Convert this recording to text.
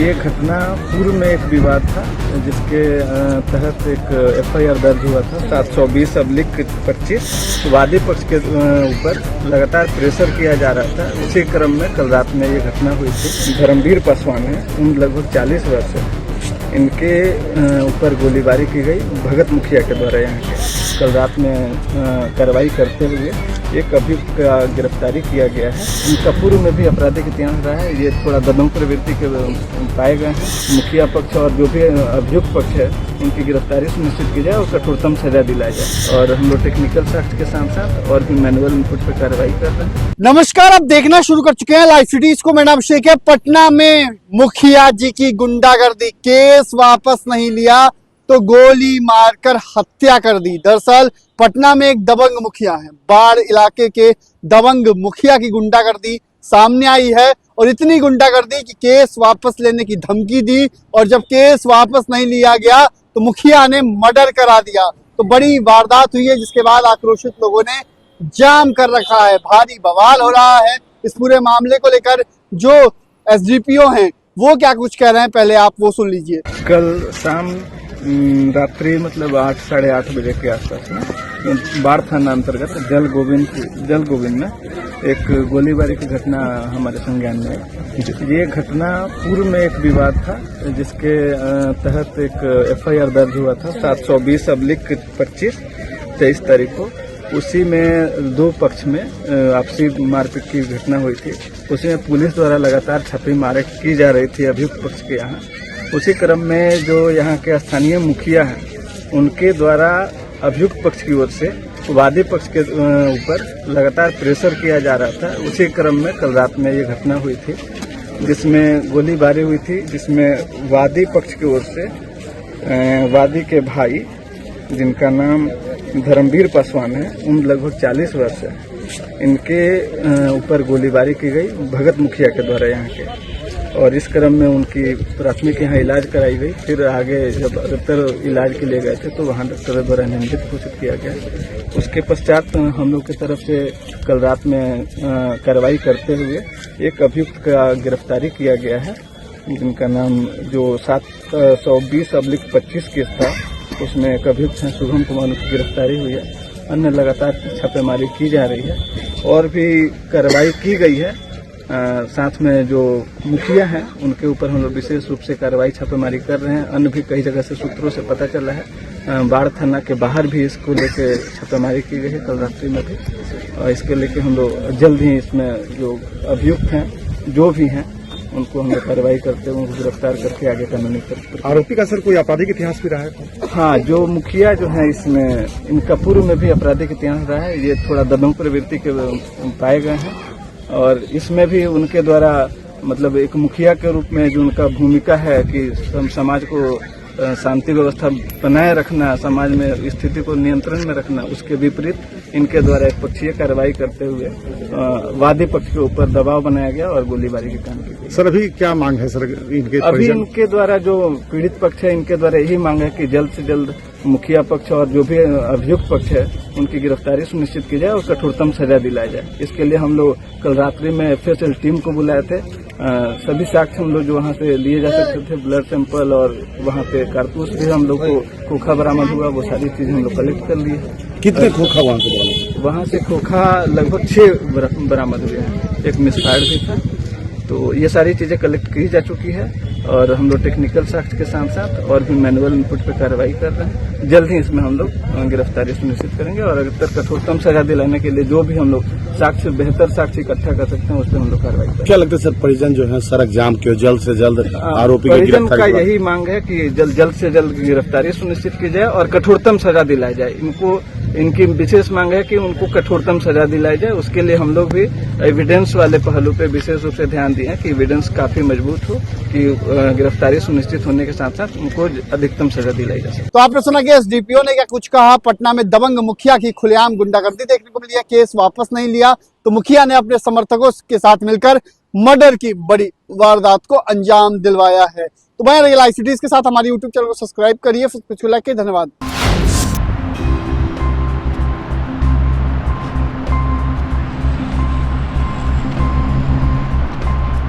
ये घटना पूर्व में एक विवाद था जिसके तहत एक एफआईआर दर्ज हुआ था 720/25। वादी पक्ष के ऊपर लगातार प्रेशर किया जा रहा था। उसी क्रम में कल रात में ये घटना हुई थी। धर्मवीर पासवान है, उम्र लगभग 40 वर्ष है। इनके ऊपर गोलीबारी की गई भगत मुखिया के द्वारा। यहाँ के कल रात में कार्रवाई करते हुए एक अभियुक्त का गिरफ्तारी किया गया है। इनका पूर्व में भी आपराधिक इतिहास रहा है। ये थोड़ा दबंग प्रवृत्ति के पाए गए हैं। मुखिया पक्ष और जो भी अभियुक्त पक्ष है उनकी गिरफ्तारी सुनिश्चित की जाए और कठोरतम सजा दिलाई जाए। और हम लोग टेक्निकल साक्ष्य के साथ साथ और भी मैनुअल इनपुट पर कार्रवाई कर रहे हैं। नमस्कार, आप देखना शुरू कर चुके हैं लाइव सिटीज को। मेरा नाम अभिषेक है। पटना में मुखिया जी की गुंडागर्दी, केस वापस नहीं लिया तो गोली मारकर हत्या कर दी। दरअसल पटना में एक दबंग मुखिया है। बाढ़ इलाके के दबंग मुखिया की गुंडागर्दी सामने आई है और इतनी गुंडागर्दी कि केस वापस लेने की धमकी दी और जब केस वापस नहीं लिया गया तो मुखिया ने मर्डर करा दिया। तो बड़ी वारदात हुई है जिसके बाद आक्रोशित लोगों ने जाम कर रखा है। भारी बवाल हो रहा है इस पूरे मामले को लेकर। जो एसडीपीओ हैं वो क्या कुछ कह रहे हैं, पहले आप वो सुन लीजिए। कल शाम रात्रि मतलब 8 साढ़े 8 बजे के आसपास में बाढ़ थाना अंतर्गत जल गोविंद में एक गोलीबारी की घटना हमारे संज्ञान में है। ये घटना पूर्व में एक विवाद था जिसके तहत एक एफआईआर दर्ज हुआ था 720/25 23 तारीख को। उसी में दो पक्ष में आपसी मारपीट की घटना हुई थी। उसी में पुलिस द्वारा लगातार छापेमारी की जा रही थी अभियुक्त पक्ष के यहाँ। उसी क्रम में जो यहाँ के स्थानीय मुखिया हैं उनके द्वारा अभियुक्त पक्ष की ओर से वादी पक्ष के ऊपर लगातार प्रेशर किया जा रहा था। उसी क्रम में कल रात में ये घटना हुई थी जिसमें गोलीबारी हुई थी, जिसमें वादी पक्ष की ओर से वादी के भाई जिनका नाम धर्मवीर पासवान है, उम्र लगभग 40 वर्ष है। इनके ऊपर गोलीबारी की गई भगत मुखिया के द्वारा यहाँ के। और इस क्रम में उनकी प्राथमिक यहाँ इलाज कराई गई। फिर आगे जब डॉक्टर इलाज के लिए गए थे तो वहाँ डॉक्टर द्वारा नियंत्रित घोषित किया गया। उसके पश्चात हम लोग की तरफ से कल रात में कार्रवाई करते हुए एक अभियुक्त का गिरफ्तारी किया गया है, जिनका नाम जो 720/25 केस था उसमें एक अभियुक्त हैं शुभम कुमार की गिरफ्तारी हुई है। अन्य लगातार छापेमारी की जा रही है और भी कार्रवाई की गई है। साथ में जो मुखिया हैं उनके ऊपर हम लोग विशेष रूप से कार्रवाई छापेमारी कर रहे हैं। अन्य भी कई जगह से सूत्रों से पता चला है। बाढ़ थाना के बाहर भी इसको लेके छापेमारी की गई है कल रात्रि में भी। और इसके लेके हम लोग जल्द ही इसमें जो अभियुक्त हैं जो भी हैं उनको हम लोग कार्रवाई करते हुए उनको गिरफ्तार करके आगे कानूनी करते। आरोपी का सर कोई आपराधिक इतिहास भी रहा है? हाँ, जो मुखिया जो है इसमें इनका पूर्व में भी आपराधिक इतिहास रहा है। ये थोड़ा दबंग प्रवृत्ति के पाए गए हैं और इसमें भी उनके द्वारा मतलब एक मुखिया के रूप में जो उनका भूमिका है कि समाज को शांति व्यवस्था बनाए रखना, समाज में स्थिति को नियंत्रण में रखना, उसके विपरीत इनके द्वारा एक पक्षीय कार्रवाई करते हुए वादी पक्ष के ऊपर दबाव बनाया गया और गोलीबारी के काम की गई। सर अभी क्या मांग है सर इनके? अभी इनके द्वारा जो पीड़ित पक्ष है इनके द्वारा यही मांग है कि जल्द से जल्द मुखिया पक्ष और जो भी अभियुक्त पक्ष है उनकी गिरफ्तारी सुनिश्चित की जाए और कठोरतम सजा दिलाई जाए। इसके लिए हम लोग कल रात्रि में एफएसएल टीम को बुलाए थे। सभी साक्ष्य हम लोग जो वहाँ से लिए जा सकते थे, ब्लड सैंपल और वहाँ पे कारतूस भी हम लोग को खोखा बरामद हुआ, वो सारी चीजें हम लोग कलेक्ट कर लिए। कितने खोखा वहाँ से बरामद? वहाँ से खोखा लगभग 6 बरामद हुए हैं। एक मिसफायर भी था। तो ये सारी चीजें कलेक्ट की जा चुकी है और हम लोग टेक्निकल साक्ष्य के साथ साथ और भी मैनुअल इनपुट पे कार्रवाई कर रहे हैं। जल्द ही इसमें हम लोग गिरफ्तारी सुनिश्चित करेंगे और अगर कठोरतम सजा दिलाने के लिए जो भी हम लोग साक्ष्य बेहतर साक्ष्य इकट्ठा कर सकते हैं उस पर हम लोग कार्रवाई करेंगे। क्या लगता है सर परिजन जो है सड़क जाम के जल्द से जल्द आरोपी की परिजन का गिरफ्तारी? यही मांग है कि जल्द से जल्द गिरफ्तारी सुनिश्चित की जाए और कठोरतम सजा दिलाई जाए। इनकी विशेष मांग है कि उनको कठोरतम सजा दिलाई जाए। उसके लिए हम लोग भी एविडेंस वाले पहलू पे विशेष रूप से ध्यान दिए हैं कि एविडेंस काफी मजबूत हो कि गिरफ्तारी सुनिश्चित होने के साथ साथ उनको अधिकतम सजा दिलाई जा सके। तो आपने सुना कि एसडीपीओ ने क्या कुछ कहा। पटना में दबंग मुखिया की खुलेआम गुंडागर्दी देखने को मिली है। केस वापस नहीं लिया तो मुखिया ने अपने समर्थकों के साथ मिलकर मर्डर की बड़ी वारदात को अंजाम दिलवाया है। तो बने रहिए लाइव सिटीज के साथ। हमारी यूट्यूब चैनल को सब्सक्राइब करिए। धन्यवाद।